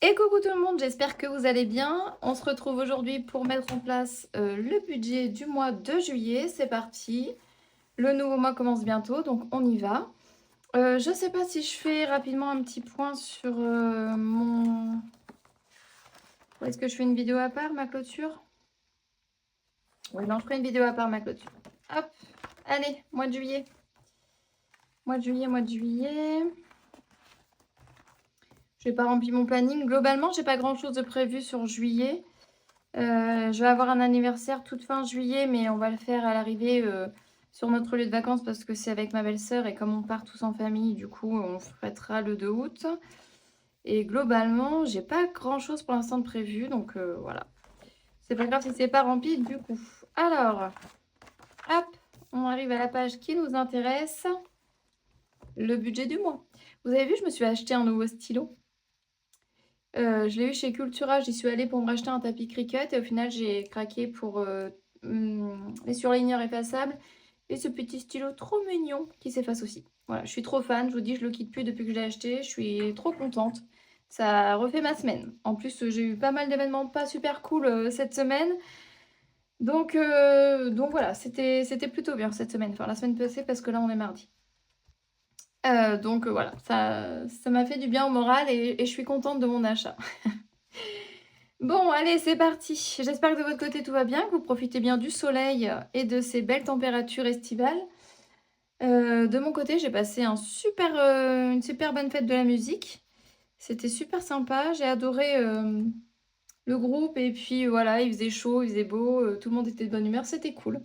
Et coucou tout le monde, j'espère que vous allez bien. On se retrouve aujourd'hui pour mettre en place le budget du mois de juillet. C'est parti. Le nouveau mois commence bientôt, donc on y va. Je ne sais pas si je fais rapidement un petit point sur mon... Ou est-ce que je fais une vidéo à part, ma clôture? Oui, non, je ferai une vidéo à part, ma clôture. Hop, allez, mois de juillet. Mois de juillet, mois de juillet. Je n'ai pas rempli mon planning. Globalement, j'ai pas grand-chose de prévu sur juillet. Je vais avoir un anniversaire toute fin juillet, mais on va le faire à l'arrivée sur notre lieu de vacances parce que c'est avec ma belle-sœur et comme on part tous en famille, du coup, on fêtera le 2 août. Et globalement, j'ai pas grand-chose pour l'instant de prévu, donc voilà. C'est pas grave si c'est pas rempli du coup. Alors, hop, on arrive à la page qui nous intéresse. Le budget du mois. Vous avez vu, je me suis acheté un nouveau stylo. Je l'ai eu chez Cultura, j'y suis allée pour me racheter un tapis Cricut et au final j'ai craqué pour les surligneurs effaçables et ce petit stylo trop mignon qui s'efface aussi. Voilà, je suis trop fan, je vous dis, je le quitte plus depuis que je l'ai acheté, je suis trop contente. Ça refait ma semaine. En plus, j'ai eu pas mal d'événements pas super cool cette semaine. Donc voilà, c'était plutôt bien cette semaine, enfin la semaine passée parce que là on est mardi. Donc voilà, ça m'a fait du bien au moral et je suis contente de mon achat. Bon, allez, c'est parti. J'espère que de votre côté tout va bien, que vous profitez bien du soleil et de ces belles températures estivales. De mon côté, j'ai passé une super bonne fête de la musique. C'était super sympa. J'ai adoré le groupe et puis voilà, il faisait chaud, il faisait beau, tout le monde était de bonne humeur, c'était cool.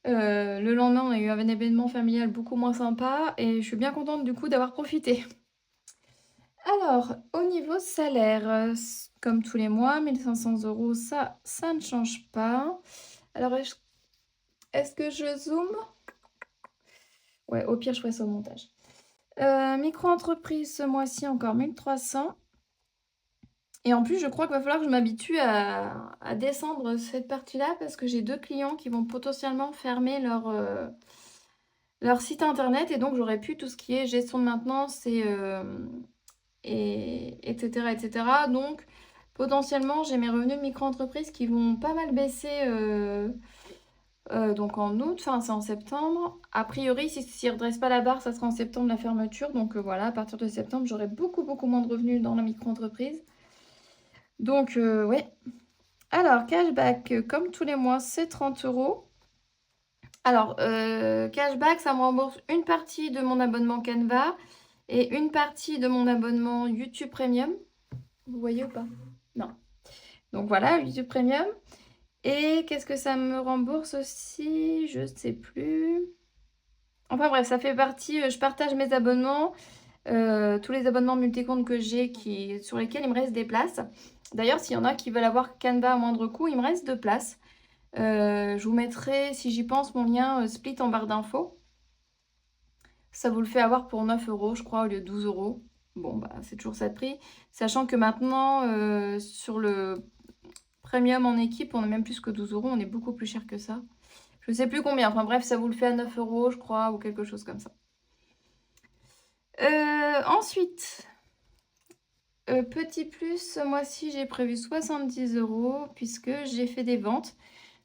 Le lendemain, on a eu un événement familial beaucoup moins sympa et je suis bien contente du coup d'avoir profité. Alors, au niveau salaire, comme tous les mois, 1500 € ça ne change pas. Alors, est-ce que je zoome? Ouais, au pire, je ferai ça au montage. Micro-entreprise, ce mois-ci, encore 1300. Et en plus, je crois qu'il va falloir que je m'habitue à descendre cette partie-là parce que j'ai 2 clients qui vont potentiellement fermer leur site internet et donc j'aurai plus tout ce qui est gestion de maintenance et etc., etc. Donc, potentiellement, j'ai mes revenus de micro-entreprise qui vont pas mal baisser donc en août, enfin c'est en septembre. A priori, si ne redresse pas la barre, ça sera en septembre la fermeture. Donc voilà, à partir de septembre, j'aurai beaucoup, beaucoup moins de revenus dans la micro-entreprise. Donc ouais. Alors, cashback, comme tous les mois, c'est 30 €. Alors, cashback, ça me rembourse une partie de mon abonnement Canva et une partie de mon abonnement YouTube Premium. Vous voyez ou pas? Non. Donc voilà, YouTube Premium. Et qu'est-ce que ça me rembourse aussi? Je ne sais plus. Enfin bref, ça fait partie, je partage mes abonnements, tous les abonnements multicomptes que j'ai sur lesquels il me reste des places. D'ailleurs, s'il y en a qui veulent avoir Canva à moindre coût, il me reste 2 places. Je vous mettrai, si j'y pense, mon lien Split en barre d'infos. Ça vous le fait avoir pour 9 €, je crois, au lieu de 12 €. Bon, bah, c'est toujours ça de prix. Sachant que maintenant, sur le premium en équipe, on est même plus que 12 €, on est beaucoup plus cher que ça. Je ne sais plus combien, enfin bref, ça vous le fait à 9 €, je crois, ou quelque chose comme ça. Ensuite, petit plus, ce mois-ci, j'ai prévu 70 € puisque j'ai fait des ventes.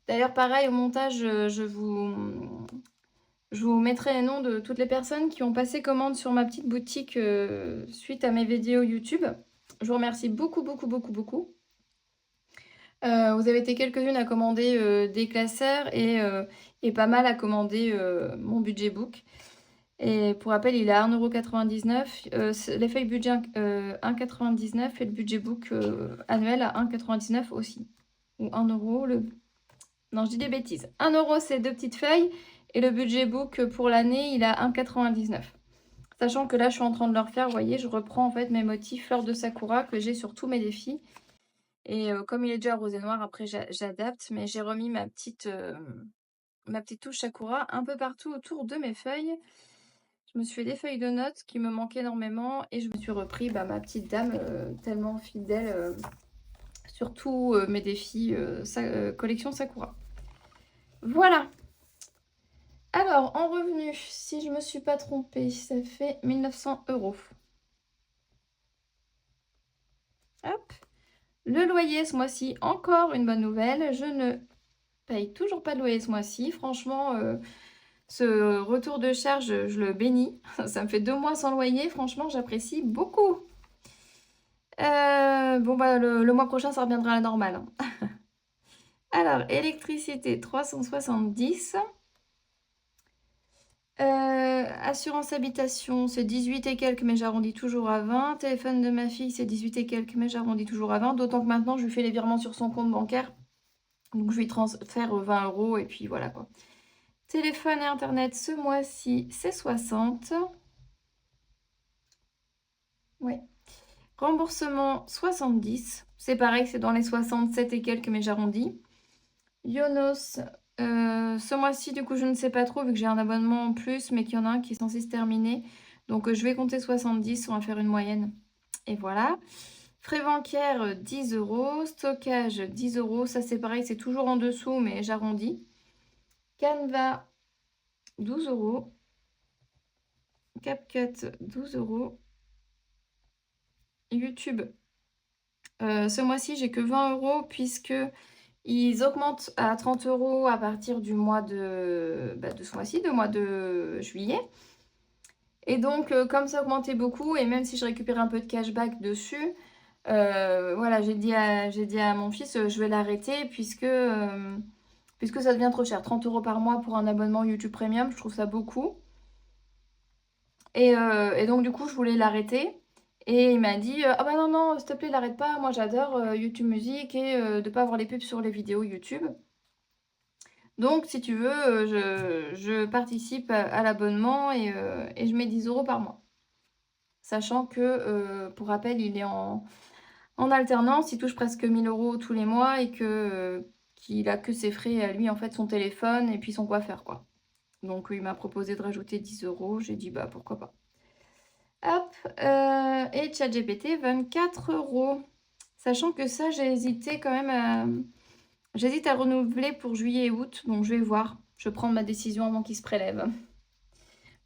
D'ailleurs, pareil, au montage, je vous mettrai les noms de toutes les personnes qui ont passé commande sur ma petite boutique suite à mes vidéos YouTube. Je vous remercie beaucoup, beaucoup, beaucoup, beaucoup. Vous avez été quelques-unes à commander des classeurs et pas mal à commander mon budget book. Et pour rappel, il est à 1,99 €. Les feuilles budget 1,99 € et le budget book annuel à 1,99 € aussi. Ou 1 €. Non, je dis des bêtises. 1 € c'est 2 petites feuilles et le budget book pour l'année, il est à 1,99 €. Sachant que là, je suis en train de le refaire. Vous voyez, je reprends en fait mes motifs fleurs de sakura que j'ai sur tous mes défis. Et comme il est déjà rose et noir, après j'adapte. Mais j'ai remis ma petite touche sakura un peu partout autour de mes feuilles. Je me suis fait des feuilles de notes qui me manquaient énormément et je me suis repris ma petite dame tellement fidèle sur tous mes défis collection Sakura. Voilà. Alors, en revenu, si je ne me suis pas trompée, ça fait 1900 €. Le loyer ce mois-ci, encore une bonne nouvelle, je ne paye toujours pas de loyer ce mois-ci. Franchement, ce retour de charge, je le bénis. Ça me fait 2 mois sans loyer, franchement, j'apprécie beaucoup. Bon, bah, le mois prochain, ça reviendra à la normale, hein. Alors, électricité, 370. Assurance habitation, c'est 18 et quelques, mais j'arrondis toujours à 20. Téléphone de ma fille, c'est 18 et quelques, mais j'arrondis toujours à 20. D'autant que maintenant, je lui fais les virements sur son compte bancaire. Donc, je lui transfère 20 € et puis voilà quoi. Téléphone et internet, ce mois-ci, c'est 60. Ouais. Remboursement, 70. C'est pareil, c'est dans les 67 et quelques, mais j'arrondis. Yonos, ce mois-ci, du coup, je ne sais pas trop, vu que j'ai un abonnement en plus, mais qu'il y en a un qui est censé se terminer. Donc, je vais compter 70, on va faire une moyenne. Et voilà. Frais bancaires, 10 €. Stockage, 10 €. Ça, c'est pareil, c'est toujours en dessous, mais j'arrondis. Canva, 12 €. CapCut, 12 €. YouTube, ce mois-ci, j'ai que 20 € puisque ils augmentent à 30 € à partir du mois de ce mois-ci, de mois de juillet. Et donc, comme ça augmentait beaucoup, et même si je récupère un peu de cashback dessus, voilà, j'ai dit à mon fils, je vais l'arrêter puisque ça devient trop cher. 30 € par mois pour un abonnement YouTube Premium, je trouve ça beaucoup. Et donc, du coup, je voulais l'arrêter. Et il m'a dit, ah bah non, non, s'il te plaît, l'arrête pas. Moi, j'adore YouTube Musique et de pas avoir les pubs sur les vidéos YouTube. Donc, si tu veux, je participe à l'abonnement et je mets 10 € par mois. Sachant que, pour rappel, il est en alternance, il touche presque 1 000 € tous les mois et qu'il a que ses frais à lui, en fait, son téléphone et puis son coiffeur, quoi. Donc, il m'a proposé de rajouter 10 €. J'ai dit, bah pourquoi pas. Hop, et ChatGPT, 24 €. Sachant que ça, j'ai hésité quand même à... J'hésite à renouveler pour juillet et août, donc je vais voir. Je prends ma décision avant qu'il se prélève.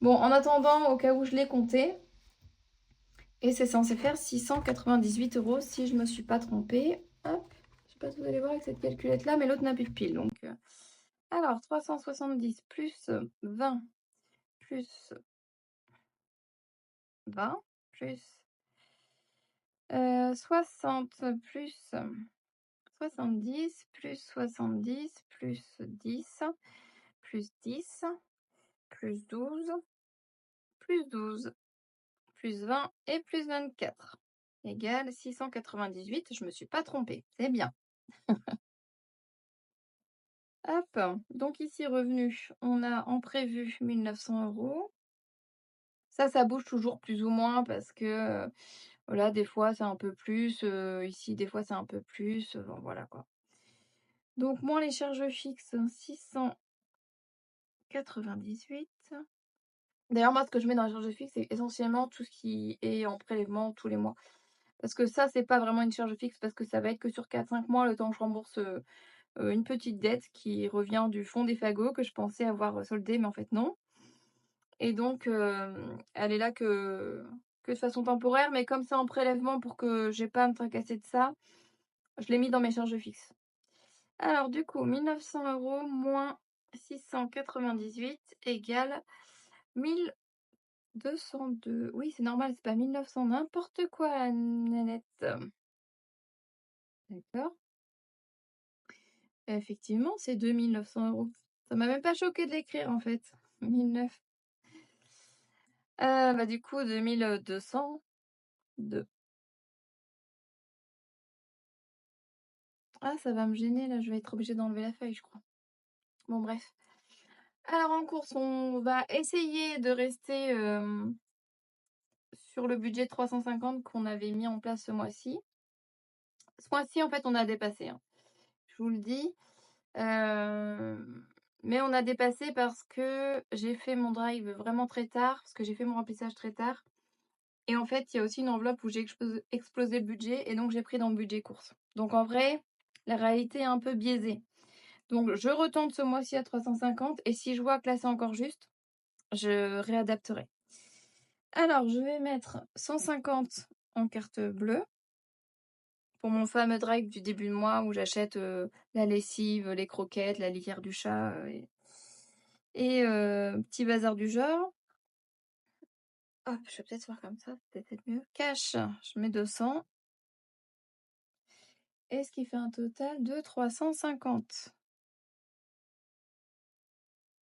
Bon, en attendant, au cas où je l'ai compté, et c'est censé faire 698 € si je ne me suis pas trompée. Hop, je sais pas si vous allez voir avec cette calculette-là, mais l'autre n'a plus de pile. Donc, alors, 370 plus 20 plus 20 plus 60 plus 70 plus 70 plus 10 plus 10 plus 12 plus 12 plus 20 et plus 24 égale 698. Je me suis pas trompée, c'est bien. Hop, donc ici revenu, on a en prévu 1900 €. Ça bouge toujours plus ou moins parce que voilà, des fois c'est un peu plus, ici des fois c'est un peu plus, bon voilà quoi. Donc moins les charges fixes, 698. D'ailleurs, moi, ce que je mets dans les charges fixes, c'est essentiellement tout ce qui est en prélèvement tous les mois. Parce que ça, c'est pas vraiment une charge fixe parce que ça va être que sur 4-5 mois, le temps que je rembourse une petite dette qui revient du fond des fagots que je pensais avoir soldé, mais en fait non. Et donc, elle est là que de façon temporaire, mais comme c'est en prélèvement pour que j'ai pas à me tracasser de ça, je l'ai mis dans mes charges fixes. Alors, du coup, 1900 € moins 698 égale 1202. Oui, c'est normal, c'est pas 1900, n'importe quoi, la nénette. D'accord. Effectivement, c'est 2900 €. Ça m'a même pas choqué de l'écrire en fait. 1009. Bah du coup, 2202. Ah, ça va me gêner là, je vais être obligée d'enlever la feuille, je crois. Bon, bref. Alors en course, on va essayer de rester sur le budget de 350 qu'on avait mis en place ce mois-ci. Ce mois-ci, en fait, on a dépassé, hein. Je vous le dis. Mais on a dépassé parce que j'ai fait mon drive vraiment très tard, parce que j'ai fait mon remplissage très tard. Et en fait, il y a aussi une enveloppe où j'ai explosé le budget et donc j'ai pris dans le budget course. Donc en vrai, la réalité est un peu biaisée. Donc je retente ce mois-ci à 350 et si je vois que là c'est encore juste, je réadapterai. Alors je vais mettre 150 en carte bleue. pour mon fameux drive du début de mois où j'achète, la lessive, les croquettes, la litière du chat, petit bazar du genre. Hop, je vais peut-être faire comme ça, c'est peut-être mieux. Cash, je mets 200 et ce qui fait un total de 350.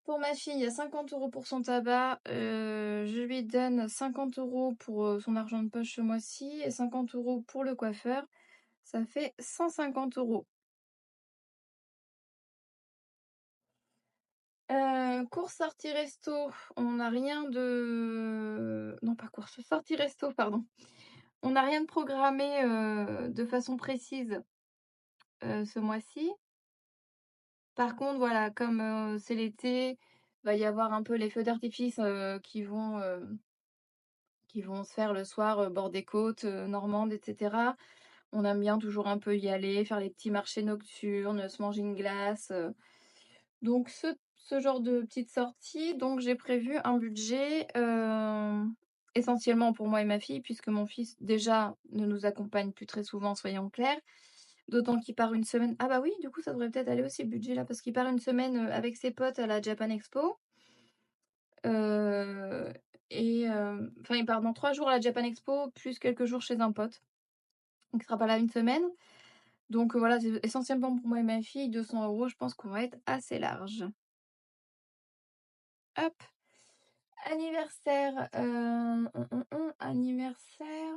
Pour ma fille, il y a 50 € pour son tabac, je lui donne 50 € pour, son argent de poche ce mois-ci et 50 € pour le coiffeur. Ça fait 150 €. Courses, sorties resto, on n'a rien de non pas courses, sorties resto, pardon. On n'a rien de programmé, de façon précise, ce mois-ci. Par contre, voilà, comme, c'est l'été, va y avoir un peu les feux d'artifice, qui vont se faire le soir, bord des côtes, normandes et cetera. On aime bien toujours un peu y aller, faire les petits marchés nocturnes, se manger une glace, donc ce genre de petites sorties. Donc j'ai prévu un budget, essentiellement pour moi et ma fille puisque mon fils déjà ne nous accompagne plus très souvent, soyons clairs. D'autant qu'il part une semaine ah bah oui, du coup ça devrait peut-être aller aussi le budget là, parce qu'il part une semaine, avec ses potes à la Japan Expo. Heu enfin il part dans 3 jours à la Japan Expo, plus quelques jours chez un pote. Donc il sera pas là une semaine. Donc voilà, c'est essentiellement pour moi et ma fille, 200 €, je pense qu'on va être assez large. Hop, anniversaire, anniversaire,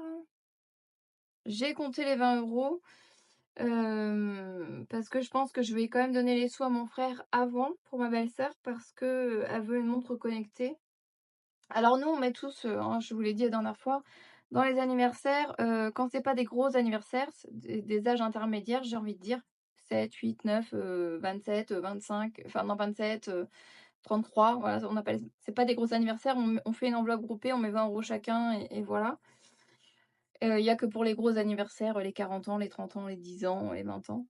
j'ai compté les 20 €, parce que je pense que je vais quand même donner les sous à mon frère avant pour ma belle-sœur parce que, elle veut une montre connectée. Alors nous, on met tous, hein, je vous l'ai dit la dernière fois, dans les anniversaires, quand c'est pas des gros anniversaires, c'est des âges intermédiaires, j'ai envie de dire, 7, 8, 9, 27, 25, enfin non 27, 33, voilà, on appelle c'est pas des gros anniversaires, on fait une enveloppe groupée, on met 20 € chacun et voilà. Il y a que pour les gros anniversaires, les 40 ans, les 30 ans, les 10 ans, les 20 ans,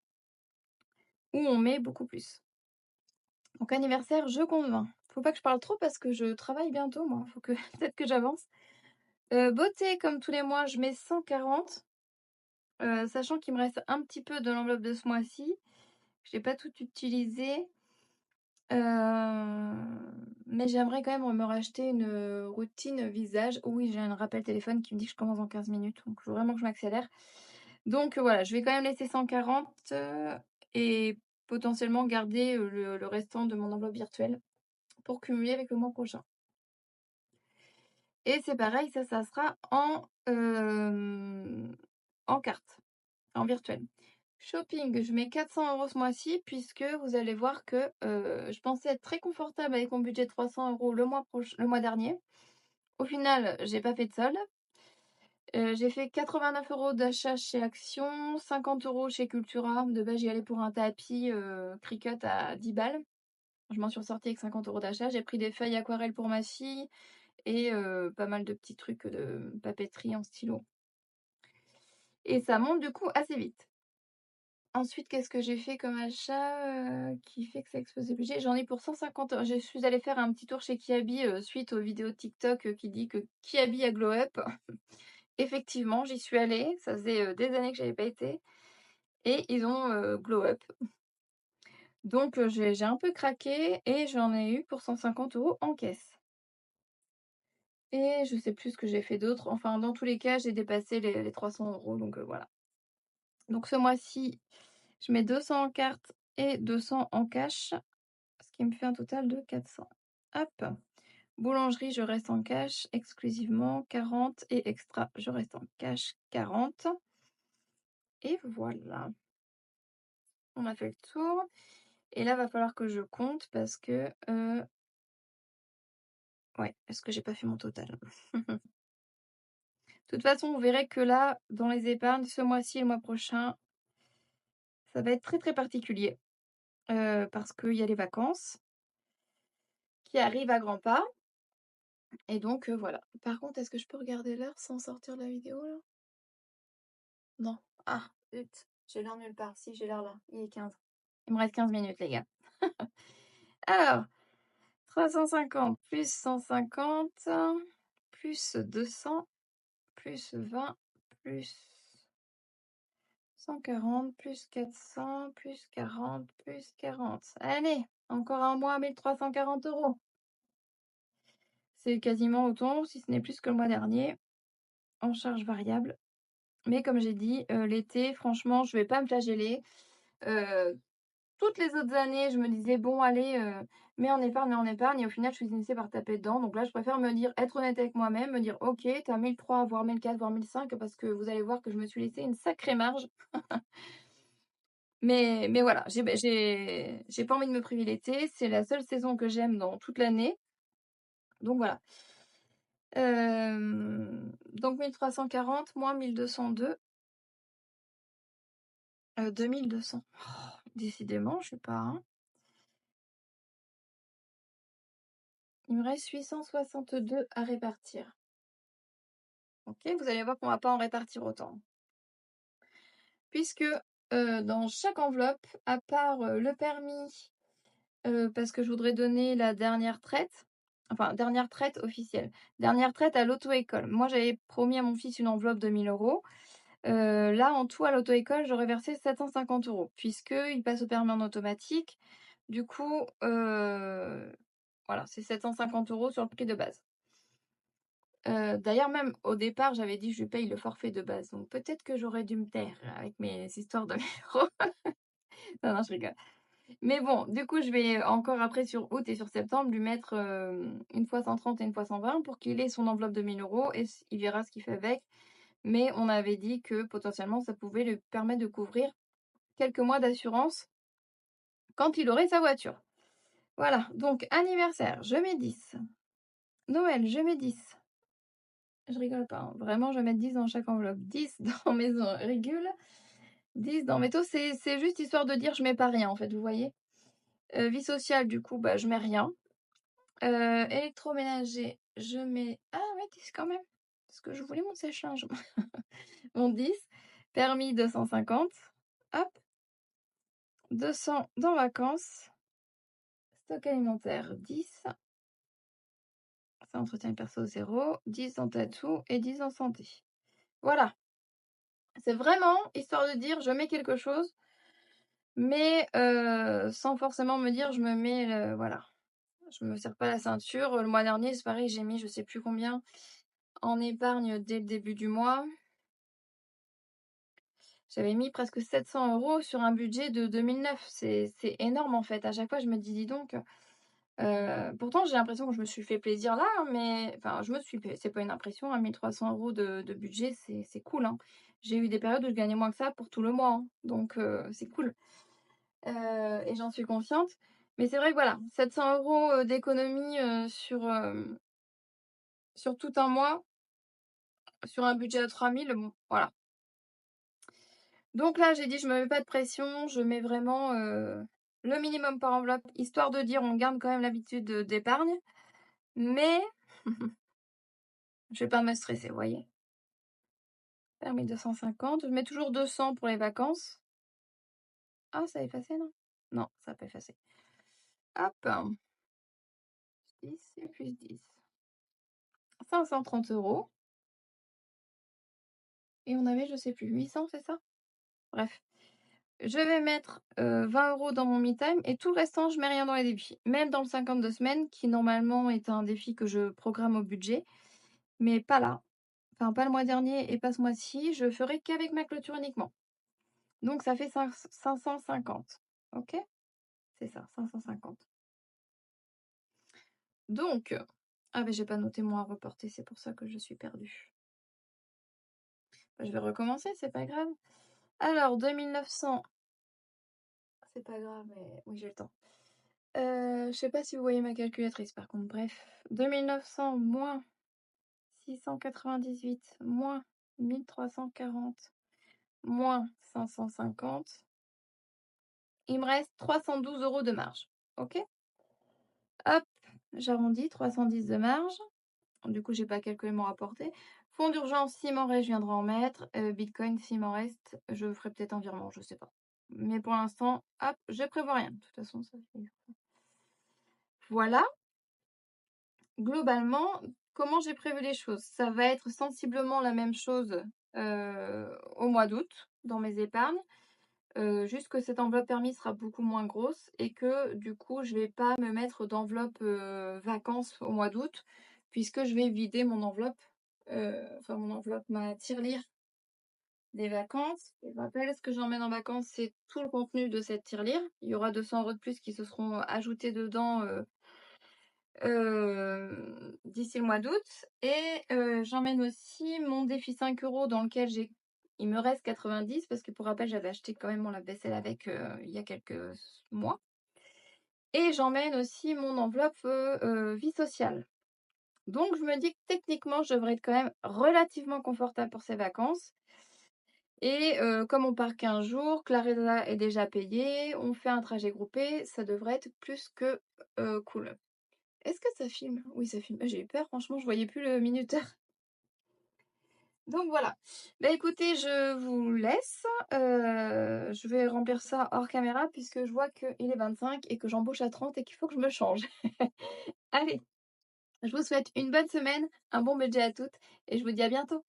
où on met beaucoup plus. Donc anniversaire, je compte 20. Faut pas que je parle trop parce que je travaille bientôt moi, faut que peut-être que j'avance. Beauté, comme tous les mois, je mets 140, sachant qu'il me reste un petit peu de l'enveloppe de ce mois-ci. Je l'ai pas tout utilisé, mais j'aimerais quand même me racheter une, routine visage. Oui, j'ai un rappel téléphone qui me dit que je commence dans 15 minutes, donc il faut vraiment que je m'accélère. Donc voilà, je vais quand même laisser 140, et potentiellement garder, le restant de mon enveloppe virtuelle pour cumuler avec le mois prochain. Et c'est pareil, ça sera en carte, en virtuel. Shopping, je mets 400 € ce mois-ci puisque vous allez voir que, je pensais être très confortable avec mon budget de 300 € le mois dernier. Au final, j'ai pas fait de solde. J'ai fait 89 € d'achat chez Action, 50 € chez Cultura. De base, j'y allais pour un tapis, Cricut à 10 balles. Je m'en suis ressortie avec 50 € d'achat. J'ai pris des feuilles aquarelles pour ma fille et pas mal de petits trucs de papeterie en stylo. Et ça monte du coup assez vite. Ensuite, qu'est-ce que j'ai fait comme achat, qui fait que ça explose le budget? J'en ai pour 150 €. Je suis allée faire un petit tour chez Kiabi, suite aux vidéos TikTok, qui dit que Kiabi a glow up. Effectivement, j'y suis allée, ça faisait, des années que j'avais pas été et ils ont, glow up. Donc j'ai un peu craqué et j'en ai eu pour 150 € en caisse. Et je sais plus ce que j'ai fait d'autre. Enfin, dans tous les cas, j'ai dépassé les 300 € donc voilà. Donc ce mois-ci, je mets 200 en carte et 200 en cash, ce qui me fait un total de 400. Hop. Boulangerie, je reste en cash exclusivement 40 et extra, je reste en cash 40. Et voilà, on a fait le tour. Et là, va falloir que je compte parce que, ouais, parce que j'ai pas fait mon total. De toute façon, vous verrez que là, dans les épargnes, ce mois-ci et le mois prochain, ça va être très, très particulier, parce qu'il y a les vacances qui arrivent à grands pas et donc voilà. Par contre, est-ce que je peux regarder l'heure sans sortir de la vidéo là? Non. Ah zut, j'ai l'heure nulle part. Si, j'ai l'heure là, il est 15. Il me reste 15 minutes les gars. Alors, 350 plus 150 plus 200 plus 20 plus 140 plus 400 plus 40 plus 40. Allez, encore un mois, 1340 €. C'est quasiment autant, si ce n'est plus que le mois dernier, en charge variable. Mais comme j'ai dit, l'été, franchement, je vais pas me flageller. Heu, Toutes les autres années, je me disais: «Bon allez, mets en épargne» et au final, je finissais par taper dedans. Donc là, je préfère me dire être honnête avec moi-même, me dire: «OK, tu as 1 300, voire 1 400, voire 1 500» parce que vous allez voir que je me suis laissé une sacrée marge. Mais voilà, j'ai pas envie de me priver l'été, c'est la seule saison que j'aime dans toute l'année, donc voilà. Donc 1340 moins 1202, 2200. Décidément, je sais pas, hein. Il me reste 862 à répartir. OK, vous allez voir qu'on va pas en répartir autant. Puisque, dans chaque enveloppe, à part, le permis, parce que je voudrais donner la dernière traite, enfin dernière traite officielle, dernière traite à l'auto-école. Moi, j'avais promis à mon fils une enveloppe de 1 000 €. Là, en tout, à l'auto-école, j'aurais versé 750 € puisqu'il passe au permis en automatique. Du coup, voilà, c'est 750 € sur le prix de base. D'ailleurs, même au départ, j'avais dit: «Je lui paye le forfait de base», donc peut-être que j'aurais dû me taire avec mes histoires de 1 €. Non, non, je rigole. Mais bon, du coup, je vais encore après sur août et sur septembre lui mettre, une fois 130 et une fois 120 pour qu'il ait son enveloppe de 1 000 € et il verra ce qu'il fait avec. Mais on avait dit que potentiellement ça pouvait lui permettre de couvrir quelques mois d'assurance quand il aurait sa voiture. Voilà, donc anniversaire, je mets 10. Noël, je mets 10. Je rigole pas, hein, vraiment je vais mettre 10 dans chaque enveloppe. 10 dans maison régule, 10 dans métaux, c'est juste histoire de dire je mets pas rien en fait, vous voyez? Vie sociale du coup, bah, je mets rien. Électroménager, je mets ah ouais 10 quand même, parce que je voulais mon sèche-linge. Mon 10. Permis 250. Hop, 200 dans vacances. Stock alimentaire 10. Ça entretient perso 0. 10 en tatou et 10 en santé. Voilà. C'est vraiment histoire de dire je mets quelque chose, mais sans forcément me dire je me mets le voilà. Je me serre pas la ceinture. Le mois dernier, c'est pareil, j'ai mis je sais plus combien en épargne dès le début du mois. J'avais mis presque 700 € sur un budget de 2009. C'est énorme en fait. À chaque fois, je me dis: «Dis donc». Pourtant, j'ai l'impression que je me suis fait plaisir là, hein, mais enfin, je me suis fait c'est pas une impression, hein, 1 300 € de budget, c'est cool, hein. J'ai eu des périodes où je gagnais moins que ça pour tout le mois, hein, donc c'est cool, et j'en suis consciente. Mais c'est vrai que voilà, 700 € d'économie, sur tout un mois, sur un budget à 3 000, bon, voilà. Donc là, j'ai dit: «Je me mets pas de pression, je mets vraiment, le minimum par enveloppe», histoire de dire on garde quand même l'habitude d'épargne, mais je vais pas me stresser, vous voyez? Permis 250, je mets toujours 200 pour les vacances. Ah, ça a effacé, non? Non, ça a pas effacé. Hop, 10 et plus 10. 530 € et on avait, je sais plus, 800, c'est ça? Bref, je vais mettre, 20 € dans mon me time et tout le restant, je mets rien dans les défis. Même dans le 52 semaines qui normalement est un défi que je programme au budget, mais pas là. Enfin, pas le mois dernier et pas ce mois-ci, je ferai qu'avec ma clôture uniquement. Donc ça fait 550. OK? C'est ça, 550. Donc, ah mais j'ai pas noté moi à reporter, c'est pour ça que je suis perdue. Bah, je vais recommencer, c'est pas grave. Alors 2 900, c'est pas grave, mais oui, j'ai le temps. Je sais pas si vous voyez ma calculatrice par contre, bref. 2 900 moins 698 moins 1340 moins 550. Il me reste 312 € de marge. OK? Hop, j'arrondis, 310 de marge. Du coup, j'ai pas calculé mon rapporté. Fonds d'urgence, s'il m'en reste, je viendrai en mettre. Bitcoin, s'il m'en reste, je ferai peut-être un virement, je sais pas. Mais pour l'instant, hop, je prévois rien. De toute façon, ça fait voilà, globalement, comment j'ai prévu les choses? Ça va être sensiblement la même chose, au mois d'août. dans mes épargnes. Juste que cette enveloppe permis sera beaucoup moins grosse et que du coup, je vais pas me mettre d'enveloppe, vacances au mois d'août puisque je vais vider mon enveloppe, enfin mon enveloppe, ma tirelire des vacances. Et je rappelle, ce que j'emmène en vacances, c'est tout le contenu de cette tirelire. Il y aura 200 € de plus qui se seront ajoutés dedans, d'ici le mois d'août et j'emmène aussi mon défi 5 € dans lequel il me reste 90 parce que pour rappel, j'avais acheté quand même mon lave-vaisselle avec, il y a quelques mois et j'emmène aussi mon enveloppe, vie sociale. Donc je me dis que techniquement, je devrais être quand même relativement confortable pour ces vacances et comme on part 15 jours, que la résa est déjà payée, on fait un trajet groupé, ça devrait être plus que, cool. Est-ce que ça filme? Oui, ça filme. Ah, j'ai eu peur, franchement, je voyais plus le minuteur. Donc voilà. Bah écoutez, je vous laisse. Je vais remplir ça hors caméra puisque je vois qu'il est 25 et que j'embauche à 30 et qu'il faut que je me change. Allez, je vous souhaite une bonne semaine, un bon budget à toutes et je vous dis à bientôt.